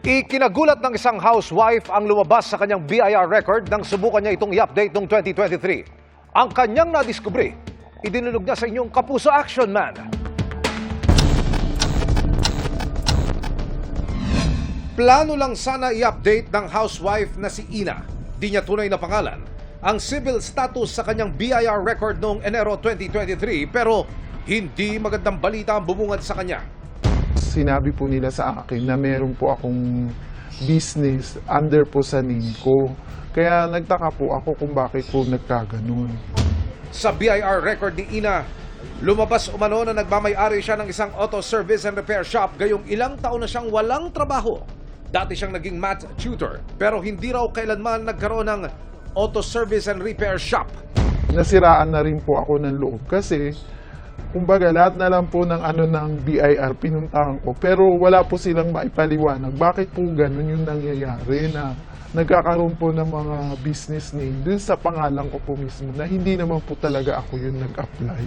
Ikinagulat ng isang housewife ang lumabas sa kanyang BIR record nang subukan niya itong i-update noong 2023. Ang kanyang nadiskubre, idinulog niya sa inyong Kapuso Action Man. Plano lang sana i-update ng housewife na si Ina, di niya tunay na pangalan, ang civil status sa kanyang BIR record noong Enero 2023 pero hindi magandang balita ang bumungad sa kanya. Sinabi po nila sa akin na meron po akong business under po sa name ko. Kaya nagtaka po ako kung bakit po nagkaganon. Sa BIR record ni Ina, lumabas umano na nagmamay-ari siya ng isang auto service and repair shop gayong ilang taon na siyang walang trabaho. Dati siyang naging math tutor pero hindi raw kailanman nagkaroon ng auto service and repair shop. Nasiraan na rin po ako ng loob kasi kumbaga lahat na lang po ng BIR pinuntahan ko pero wala po silang maipaliwanag. Bakit po ganun yung nangyayari na nagkakaroon po ng mga business name dun sa pangalan ko po mismo na hindi naman po talaga ako yung nag-apply.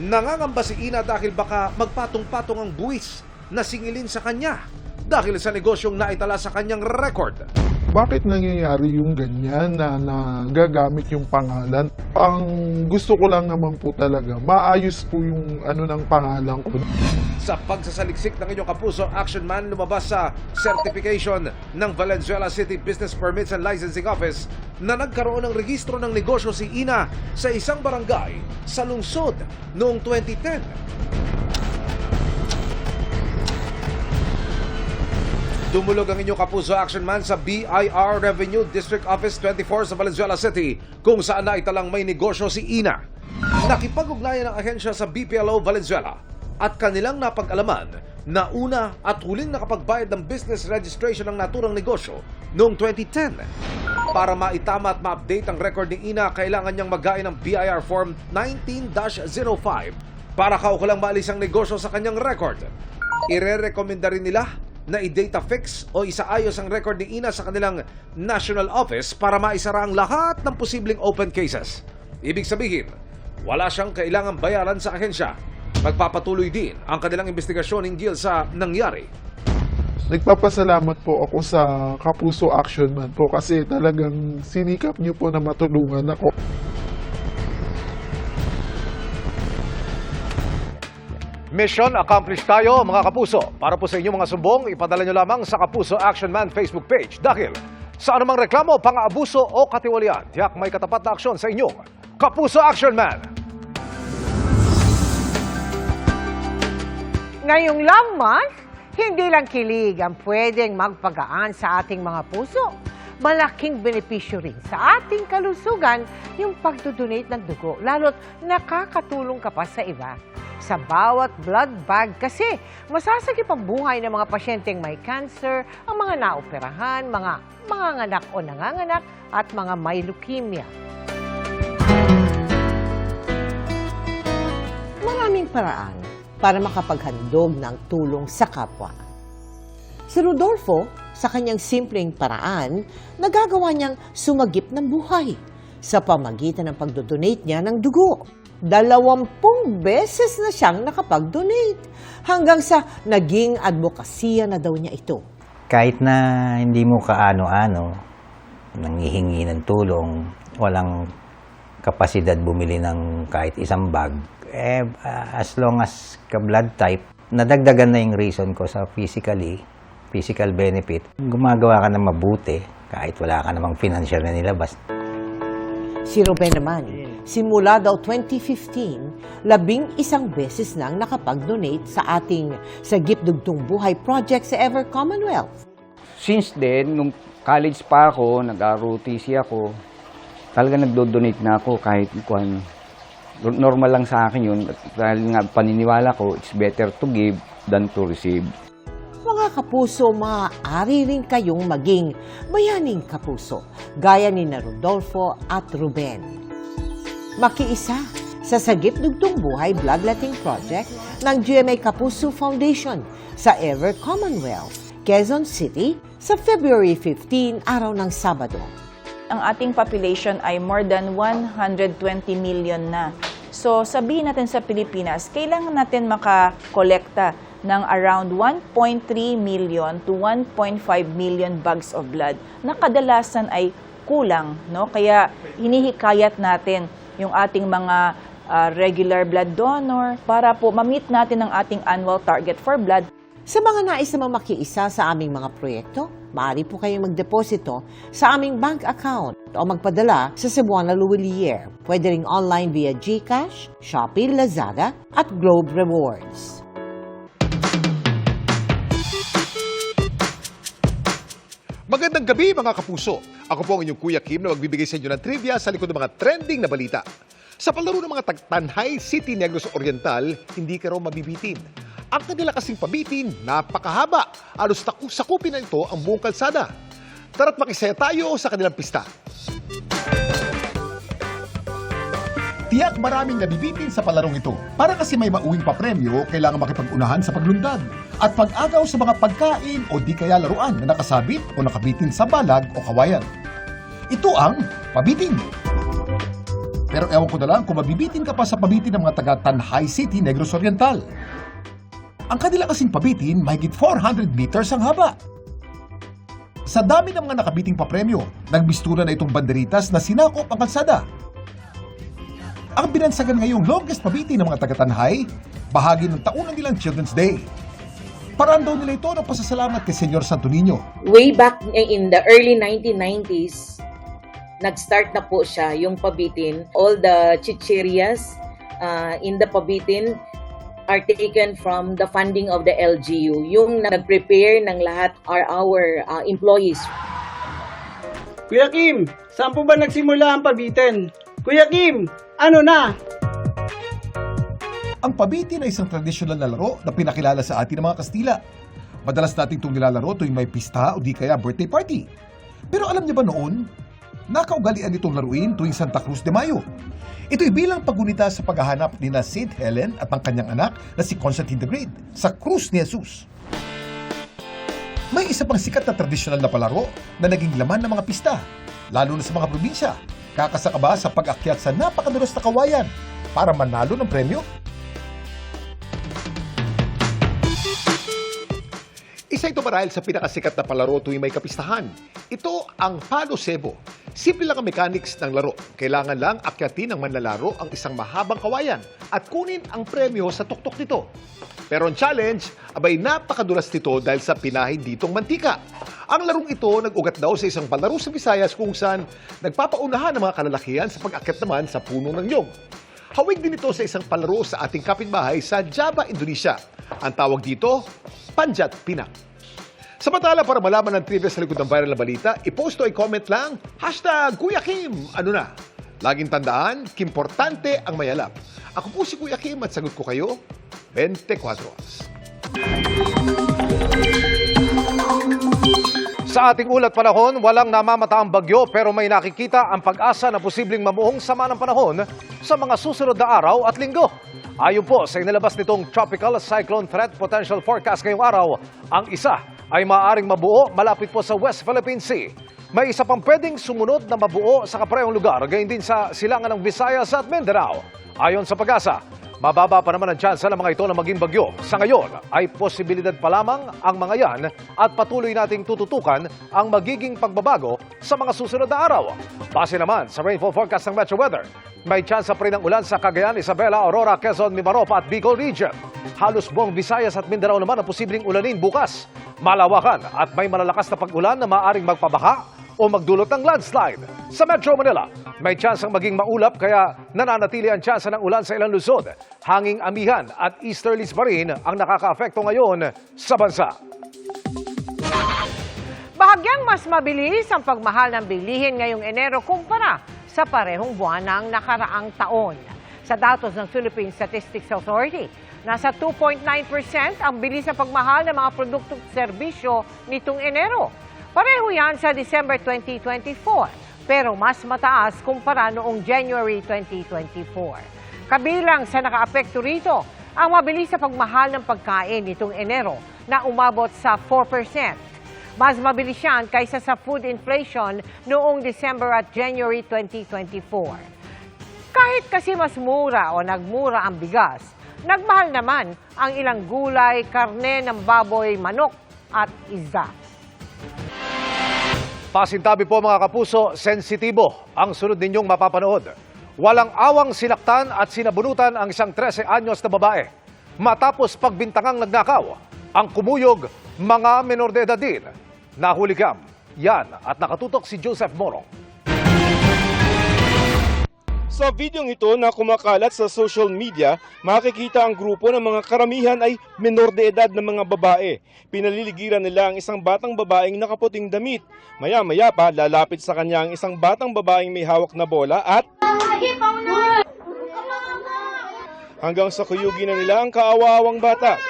Nangangamba si Ina dahil baka magpatong-patong ang buwis na singilin sa kanya dahil sa negosyong naitala sa kanyang record. Bakit nangyayari yung ganyan na nagagamit yung pangalan? Ang gusto ko lang naman po talaga, maayos po yung ng pangalan ko. Sa pagsasaliksik ng inyong Kapuso Action Man, lumabas sa certification ng Valenzuela City Business Permits and Licensing Office na nagkaroon ng registro ng negosyo si Ina sa isang barangay sa lungsod noong 2010. Dumulog ang inyong Kapuso Action Man sa BIR Revenue District Office 24 sa Valenzuela City kung saan naitalang may negosyo si Ina. Nakipag-ugnayan ang ahensya sa BPLO Valenzuela at kanilang napag-alaman na una at huling nakapagbayad ng business registration ng naturang negosyo noong 2010. Para maitama at ma-update ang record ni Ina, kailangan niyang maghain ng BIR Form 19-05 para kaukulang maalis ang negosyo sa kanyang record. Ire-recommenda rin nila na i-data fix o isaayos ang record ni Ina sa kanilang national office para maisara ang lahat ng posibleng open cases. Ibig sabihin, wala siyang kailangang bayaran sa ahensya. Magpapatuloy din ang kanilang investigasyon hinggil sa nangyari. Nagpapasalamat po ako sa Kapuso Action Man po kasi talagang sinikap niyo po na matulungan ako. Mission accomplished tayo mga kapuso. Para po sa inyong mga sumbong, ipadala nyo lamang sa Kapuso Action Man Facebook page. Dahil sa anumang reklamo, pang-aabuso o katiwalian, tiyak may katapat na aksyon sa inyong Kapuso Action Man. Ngayong Love Month, hindi lang kilig ang pwedeng magpagaan sa ating mga puso. Malaking benepisyo rin sa ating kalusugan yung pagdodonate ng dugo, lalo't nakakatulong ka pa sa iba. Sa bawat blood bag kasi masasagip ang buhay ng mga pasyenteng may cancer, ang mga naoperahan, mga manganganak o nanganganak at mga may leukemia. Maraming paraan para makapaghandog ng tulong sa kapwa. Si Rodolfo, sa kanyang simpleng paraan, nagagawa niyang sumagip ng buhay sa pamagitan ng pagdodonate niya ng dugo. 20 beses na siyang nakapag-donate hanggang sa naging advokasya na daw niya ito. Kahit na hindi mo kaano-ano, nanghihingi ng tulong, walang kapasidad bumili ng kahit isang bag, as long as ka-blood type, nadagdagan na yung reason ko sa physical benefit. Gumagawa ka na mabuti kahit wala ka namang financial na nilabas. Si Ruben naman, simula daw 2015, 11 beses nang nakapag-donate sa ating Sagip Dugtong Buhay project sa Ever Commonwealth. Since then, nung college pa ako, nag-ROTC ako, talaga nagdo-donate na ako kahit kung normal lang sa akin yun. Dahil nga paniniwala ko, it's better to give than to receive. Mga kapuso, maaari rin kayong maging bayaning kapuso, gaya ni na Rodolfo at Ruben. Makiisa sa Sagip Dugtong Buhay Bloodletting Project ng GMA Kapuso Foundation sa Ever Commonwealth, Quezon City sa February 15, araw ng Sabado. Ang ating population ay more than 120 million na. So sabihin natin sa Pilipinas, kailangan natin makakolekta ng around 1.3 million to 1.5 million bags of blood na kadalasan ay kulang, no? Kaya hinihikayat natin yung ating mga regular blood donor para po ma-meet natin ang ating annual target for blood. Sa mga nais na makiisa sa aming mga proyekto, maaari po kayong magdeposito sa aming bank account o magpadala sa Cebuana Luwilier. Pwede ring online via GCash, Shopee, Lazada at Globe Rewards. Magandang gabi mga kapuso. Ako po ang inyong Kuya Kim na magbibigay sa inyo ng trivia sa likod ng mga trending na balita. Sa palaro ng mga Tanhay City Negros Oriental, hindi ka raw mabibitin. Ang kanila kasing pabitin, napakahaba. Alos sakupin na ito ang buong kalsada. Tara't makisaya tayo sa kanilang pista. Tiyak maraming nabibitin sa palarong ito. Para kasi may mauwing papremyo, kailangan makipag-unahan sa paglundag. At pag-agaw sa mga pagkain o di kaya laruan na nakasabit o nakabitin sa balag o kawayan. Ito ang pabitin. Pero ewan ko na lang kung mabibitin ka pa sa pabitin ng mga taga Tanhay City Negros Oriental. Ang kanila kasing pabitin, mahigit 400 meters ang haba. Sa dami ng mga nakabiting papremyo, nagbisturan na itong banderitas na sinakop ang kalsada. Ang binansagan ngayong longest pabitin ng mga taga-Tanhay, bahagi ng taunang nilang Children's Day. Paraan daw nila ito ng pasasalamat kay Senyor Santo Niño. Way back in the early 1990s, nag-start na po siya, yung pabitin. All the chichirias in the pabitin are taken from the funding of the LGU. Yung nag-prepare ng lahat are our employees. Kuya Kim, saan po ba nagsimula ang pabitin? Kuya Kim, ano na? Ang pabitin ay isang tradisyonal na laro na pinakilala sa atin ng mga Kastila. Madalas natin itong nilalaro tuwing may pista o di kaya birthday party. Pero alam niyo ba noon, nakaugalian itong laruin tuwing Santa Cruz de Mayo. Ito'y bilang paggunita sa paghahanap ni na St. Helen at ang kanyang anak na si Constantine the Great sa Cruz ni Jesus. May isa pang sikat na tradisyonal na palaro na naging laman ng mga pista, lalo na sa mga probinsya. Kakasa ka ba sa pag-akyat sa napakadulas na kawayan para manalo ng premyo? Isa ito marahil sa pinakasikat na palaro tuwing may kapistahan. Ito ang Palo Sebo. Simple lang ang mechanics ng laro. Kailangan lang akyatin ng manlalaro ang isang mahabang kawayan at kunin ang premyo sa tuktok nito. Pero ang challenge, abay napakadulas nito dahil sa pinahin ditong mantika. Ang larong ito nag-ugat daw sa isang palaro sa Visayas kung saan nagpapaunahan ng mga kalalakihan sa pag-akyat naman sa puno ng nyog. Hawig din ito sa isang palaro sa ating kapitbahay sa Java, Indonesia. Ang tawag dito, Panjat Pinak. Samantala, para malaman ng trivia sa likod ng viral na balita, i-post o i-comment lang, #Kuya Kim, ano na? Laging tandaan, kimportante ang mayalap. Ako po si Kuya Kim at sagot ko kayo, 24 oras. Sa ating ulat panahon, walang namamataang bagyo pero may nakikita ang pag-asa na posibleng mamuong sama ng panahon sa mga susunod na araw at linggo. Ayon po sa inilabas nitong Tropical Cyclone Threat Potential Forecast ngayong araw, ang isa ay maaaring mabuo malapit po sa West Philippine Sea. May isa pang pwedeng sumunod na mabuo sa kaparehong lugar, gayon din sa silangan ng Visayas at Mindanao. Ayon sa Pag-asa, mababa pa naman ang tsansa ng mga ito na maging bagyo. Sa ngayon ay posibilidad pa lamang ang mga yan at patuloy nating tututukan ang magiging pagbabago sa mga susunod na araw. Base naman sa rainfall forecast ng Metro Weather, may tsansa pa rin ng ulan sa Cagayan, Isabela, Aurora, Quezon, Mimaropa at Bicol Region. Halos buong Visayas at Mindanao naman ang posibleng ulanin bukas. Malawakan at may malalakas na pag-ulan na maaaring magpabaha o magdulot ng landslide. Sa Metro Manila, may tsansang maging maulap kaya nananatili ang tsansa ng ulan sa ilang lungsod. Hanging amihan at easterlies pa rin ang nakaka-apekto ngayon sa bansa. Bahagyang mas mabilis ang pagmahal ng bilihin ngayong Enero kumpara sa parehong buwan ng nakaraang taon. Sa datos ng Philippine Statistics Authority, nasa 2.9% ang bilis ng pagmahal ng mga produkto at serbisyo nitong Enero. Pareho yan sa December 2024, pero mas mataas kumpara noong January 2024. Kabilang sa nakaapekto rito, ang mabilis na pagmahal ng pagkain nitong Enero na umabot sa 4%. Mas mabilis yan kaysa sa food inflation noong December at January 2024. Kahit Kahit kasi mas mura o nagmura ang bigas, nagmahal naman ang ilang gulay, karne ng baboy, manok at isda. Pasintabi po mga kapuso, sensitibo ang sunod ninyong mapapanood. Walang awang sinaktan at sinabunutan ang isang 13 anyos na babae. Matapos pagbintangang nagnakaw, ang kumuyog, mga menor de edad din. Nahuli kam. Yan at nakatutok si Joseph Morong. Sa videong ito na kumakalat sa social media, makikita ang grupo ng mga karamihan ay menor de edad na mga babae. Pinaliligiran nila ang isang batang babaeng nakaputing damit. Maya-maya pa, lalapit sa kanya ang isang batang babaeng may hawak na bola at hanggang sa kuyugin na nila ang kaawa-awang bata.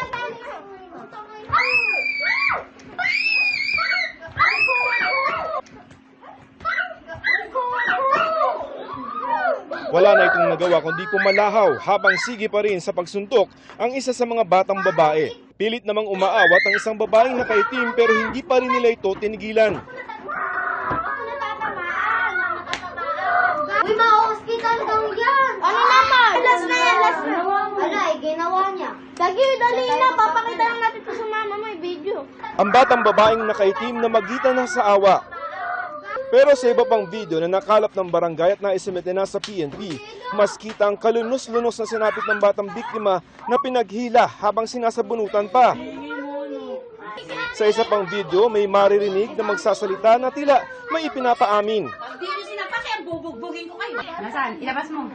Wala na itong nagawa kundi pumalahaw habang sige pa rin sa pagsuntok ang isa sa mga batang babae. Pilit namang umaawat ang isang babaeng nakaitim pero hindi pa rin nila ito tinigilan. Uy, ma-hospital daw yan! Ano naman? Last na yan, last na! Wala, ginawa niya. Lagi, dali na, papakita lang natin ito sa mama mo, video. Ang batang babaeng nakaitim na magitan na sa awa. Pero sa iba pang video na nakalap ng barangay at naisumite na sa PNP, mas kita ang kalunos-lunos na sinapit ng batang biktima na pinaghila habang sinasabunutan pa. Sa isa pang video, may maririnig na magsasalita na tila may ipinapaamin. Pag di nyo sinapak, bubugbugin ko kayo. Nasaan? Ilabas mo.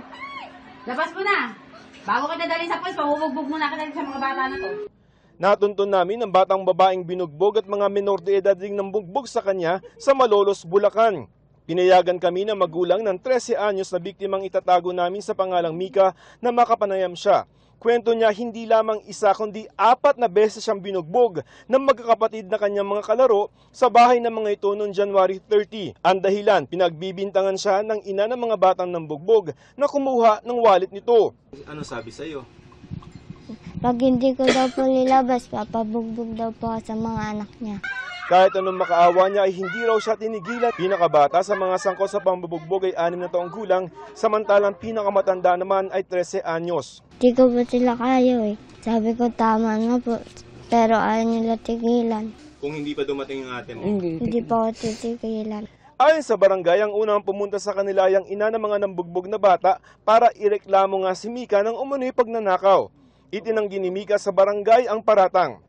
Labas mo na. Bago kita dalhin sa pulis, pabubugbog mo na kita sa mga bata na to. Natuntun namin ang batang babaeng binugbog at mga menor de edad ring nambugbog sa kanya sa Malolos, Bulacan. Pinayagan kami ng magulang ng 13 anyos na biktimang itatago namin sa pangalang Mika na makapanayam siya. Kwento niya hindi lamang isa kundi 4 na beses siyang binugbog ng magkakapatid na kanyang mga kalaro sa bahay ng mga ito noong January 30. Ang dahilan, pinagbibintangan siya ng ina ng mga batang nambugbog na kumuha ng wallet nito. Ano sabi sa'yo? Pag hindi ko daw po nilabas, papabugbog daw po sa mga anak niya. Kahit anong makaawa niya ay hindi raw siya tinigilan. Pinakabata sa mga sangkot sa pambubugbog ay 6 na taong gulang, samantalang pinakamatanda naman ay 13 anyos. Hindi ko po sila kaya eh. Sabi ko tama na po, pero ayaw nila tigilan. Kung hindi pa dumating yung ate mo? Hindi pa ako titigilan. Ayon sa barangay, ang unang pumunta sa kanila yung ina ng mga nambugbog na bata para ireklamo nga si Mika ng umano'y pagnanakaw. Itinanggi ni Mika sa barangay ang paratang.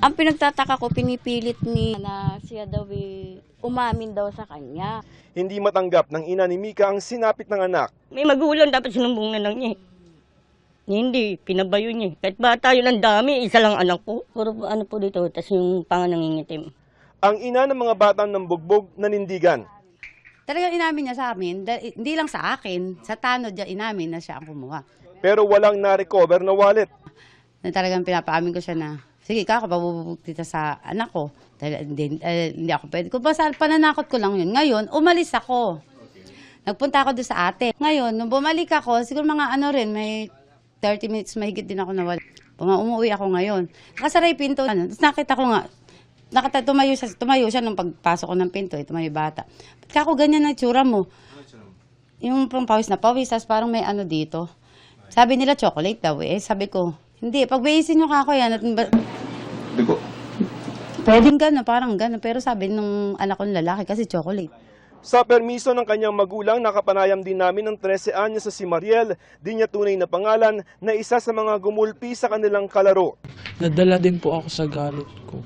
Ang pinagtataka ko, pinipilit ni na siya daw umamin daw sa kanya. Hindi matanggap ng ina ni Mika ang sinapit ng anak. May magulang dapat sinumbong na lang niya. Hindi, pinabayo niya. Kahit bata yun ang dami, isa lang anak po. Puro ano po dito, tas yung panga nangingitim. Ang ina ng mga batang nambugbog nanindigan. Talagang inamin niya sa amin, hindi lang sa akin, sa tanod niya inamin na siya ang kumuha. Pero walang na-recover na wallet. Na talagang pinapaamin ko siya na, sige, papabubog kita sa anak ko. Hindi ako pwede. Kung basta pananakot ko lang yun. Ngayon, umalis ako. Nagpunta ako doon sa ate. Ngayon, nung bumalik ako, siguro mga may 30 minutes mahigit din ako nawala. Umuwi ako ngayon. Nakasaray pinto. Tapos nakita ko nga, tumayo siya nung pagpasok ko ng pinto. Tumayo bata. Ba't ka ako ganyan na itsura mo? Yung pawis na pawis, tapos parang may dito. Sabi nila chocolate daw eh. Sabi ko, hindi, pagbayisin nyo ka ako yan. Dugo. Pwedeng gano'n, parang gano'n. Pero sabi nung anak kong lalaki kasi chocolate. Sa permiso ng kanyang magulang, nakapanayam din namin ng 13 anyos sa si Mariel, di niya tunay na pangalan, na isa sa mga gumulpi sa kanilang kalaro. Nadala din po ako sa galit ko.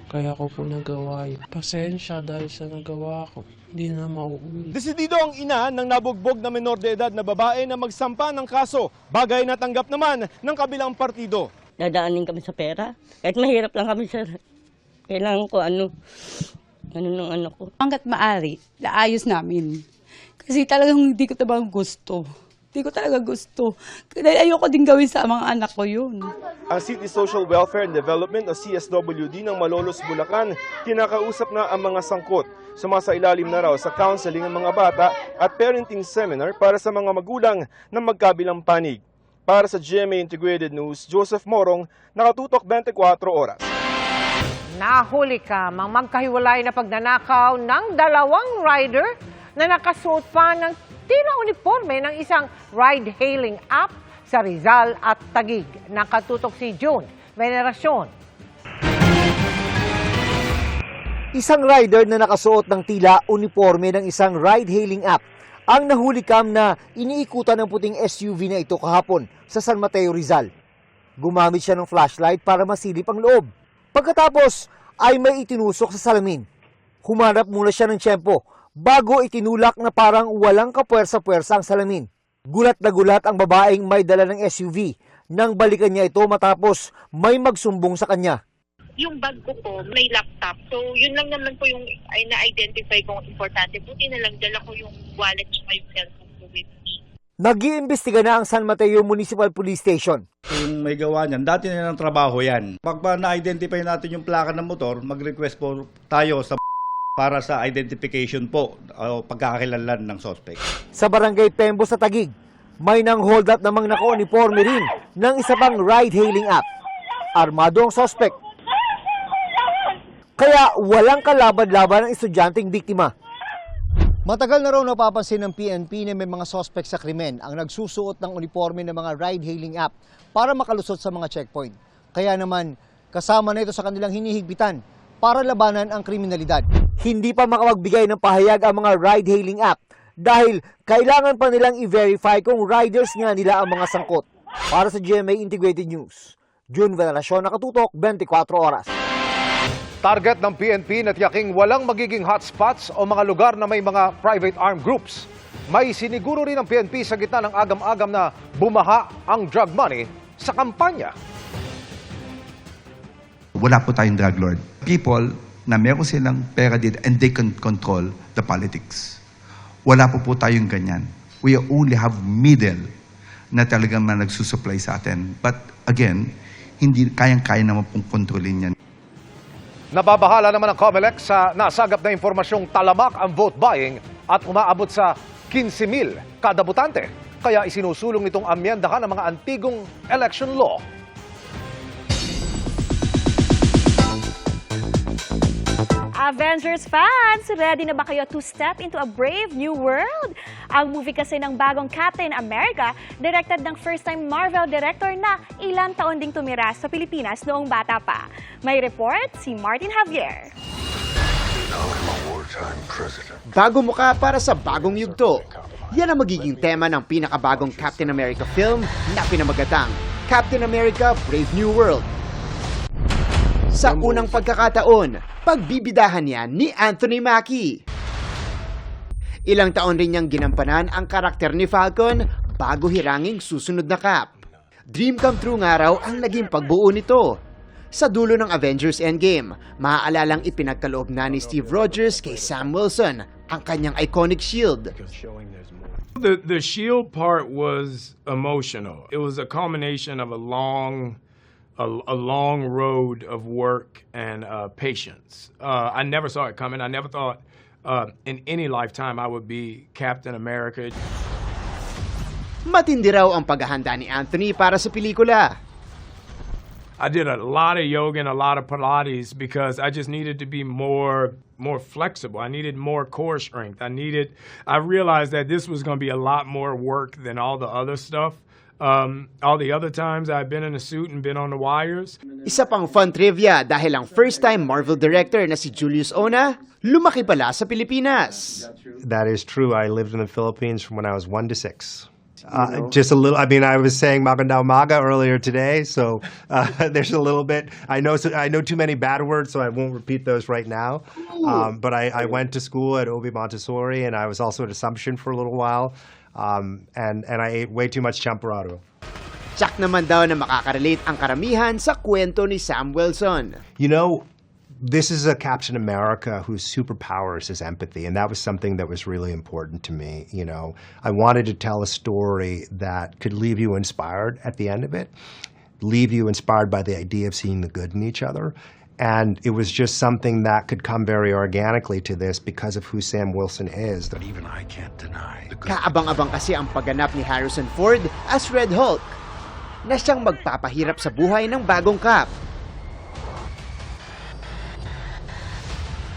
Kaya ko po nagawa yun. Pasensya dahil sa nagawa ko. Hindi na mauulit. Desidido ang ina ng nabugbog na menor de edad na babae na magsampa ng kaso. Bagay na tanggap naman ng kabilang partido. Dadaanin kami sa pera. Kahit mahirap lang kami, sir. Kailangan ko ano ng anak ko. Hanggat maaari, naayos namin. Kasi talagang hindi ko talagang gusto. Hindi ko talaga gusto. Kaya ayoko din gawin sa mga anak ko yun. Ang City Social Welfare and Development o CSWD ng Malolos, Bulacan, kinakausap na ang mga sangkot. Sumasailalim na raw sa counseling ng mga bata at parenting seminar para sa mga magulang na magkabilang panig. Para sa GMA Integrated News, Joseph Morong, nakatutok 24 oras. Nahuli ka mang magkahiwalay na pagnanakaw ng 2 rider na nakasuot pa ng tila uniforme ng isang ride-hailing app sa Rizal at Taguig. Nakatutok si June Veneracion. Isang rider na nakasuot ng tila uniforme ng isang ride-hailing app ang nahulikam na iniikutan ng puting SUV na ito kahapon sa San Mateo, Rizal. Gumamit siya ng flashlight para masilip ang loob. Pagkatapos ay may itinusok sa salamin. Humanap muna siya ng tiyempo bago itinulak na parang walang kapuwersa-puwersa ang salamin. Gulat na gulat ang babaeng may dala ng SUV nang balikan niya ito matapos may magsumbong sa kanya. Yung bag ko po, may laptop. So, yun lang naman po yung ay na-identify kong importante. Buti na lang, dala ko yung wallet at yung cellphone ko with me. Nag-iimbestiga na ang San Mateo Municipal Police Station. Yung may gawa niyan, dati na ng trabaho yan. Pag na-identify natin yung plaka ng motor, mag-request po tayo sa para sa identification po o pagkakakilanlan ng suspect. Sa barangay Pembo sa Taguig, may nang hold up namang naka-uniforme rin ng isa pang ride-hailing app. Armado ang suspect. Kaya walang kalaban-laban ang estudyanteng biktima. Matagal na raw napapansin ng PNP na may mga suspect sa krimen ang nagsusuot ng uniforme ng mga ride-hailing app para makalusot sa mga checkpoint. Kaya naman, kasama na ito sa kanilang hinihigpitan para labanan ang kriminalidad. Hindi pa makapagbigay ng pahayag ang mga ride-hailing app dahil kailangan pa nilang i-verify kung riders nga nila ang mga sangkot. Para sa GMA Integrated News, June Veneracion, nakatutok 24 oras. Target ng PNP na tiyaking walang magiging hotspots o mga lugar na may mga private armed groups. May siniguro rin ng PNP sa gitna ng agam-agam na bumaha ang drug money sa kampanya. Wala po tayong drug lord. People na meron silang pera dito and they can control the politics. Wala po tayong ganyan. We only have middle na talagang nagsusupply sa atin. But again, hindi kayang-kaya naman pong kontrolin yan. Nababahala naman ang COMELEC sa nasagap na impormasyong talamak ang vote buying at umaabot sa 15,000 kada botante. Kaya isinusulong nitong amyendahan ng mga antigong election law. Avengers fans, ready na ba kayo to step into a brave new world? Ang movie kasi ng bagong Captain America, directed ng first-time Marvel director na ilang taon ding tumira sa Pilipinas noong bata pa. May report si Martin Javier. Bago mukha para sa bagong yugto. Yan ang magiging tema ng pinakabagong Captain America film na pinamagatang Captain America Brave New World. Sa unang pagkakataon, pagbibidahan niya ni Anthony Mackie. Ilang taon rin niyang ginampanan ang karakter ni Falcon bago hiranging susunod na Cap. Dream come true nga raw ang naging pagbuo nito. Sa dulo ng Avengers Endgame, maaalalang ipinagkaloob na ni Steve Rogers kay Sam Wilson ang kanyang iconic shield. The shield part was emotional. It was a culmination of a long road of work and patience. I never saw it coming. I never thought in any lifetime I would be Captain America. Matindi raw ang paghahanda ni Anthony para sa pelikula. I did a lot of yoga and a lot of Pilates because I just needed to be more flexible. I needed more core strength. I realized that this was going to be a lot more work than all the other stuff. All the other times I've been in a suit and been on the wires. Isa pang fun trivia dahil ang first-time Marvel director na si Julius Ona, lumaki pala sa Pilipinas. That is true. I lived in the Philippines from when I was 1 to 6. Just a little, I mean, I was saying Magandang Umaga earlier today, so there's a little bit. I know too many bad words, so I won't repeat those right now. But I went to school at Obi Montessori, and I was also at Assumption for a little while. And I ate way too much champurrado. Tsak naman daw na makakarelate ang karamihan sa kwento ni Sam Wilson. You know, this is a Captain America whose superpowers is empathy, and that was something that was really important to me. You know, I wanted to tell a story that could leave you inspired at the end of it, leave you inspired by the idea of seeing the good in each other. And it was just something that could come very organically to this because of who Sam Wilson is. That even I can't deny. Kaabang-abang kasi ang pagganap ni Harrison Ford as Red Hulk na siyang magpapahirap sa buhay ng bagong Cap.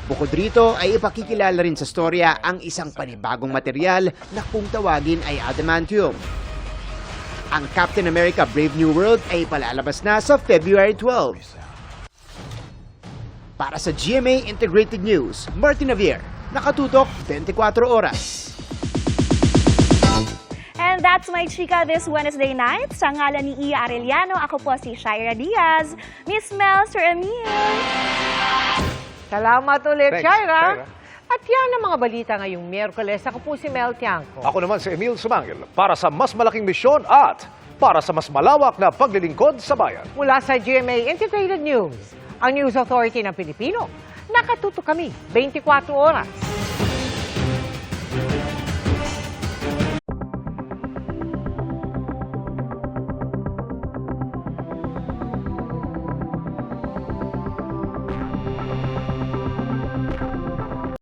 Bukod rito ay ipakikilala rin sa storya ang isang panibagong material na kung tawagin ay adamantium. Ang Captain America Brave New World ay palalabas na sa February 12. Para sa GMA Integrated News, Martin Navier, nakatutok 24 oras. And that's my chika this Wednesday night. Sa ngalan ni Iya Arellano, ako po si Shaira Diaz. Miss Mel, Sir Emil. Salamat ulit, Thanks, Shaira. At yan ang mga balita ngayong Miyerkules. Ako po si Mel Tiangco. Ako naman si Emil Sumangil para sa mas malaking misyon at para sa mas malawak na paglilingkod sa bayan. Mula sa GMA Integrated News, ang News Authority ng Pilipino. Nakatuto kami 24 oras.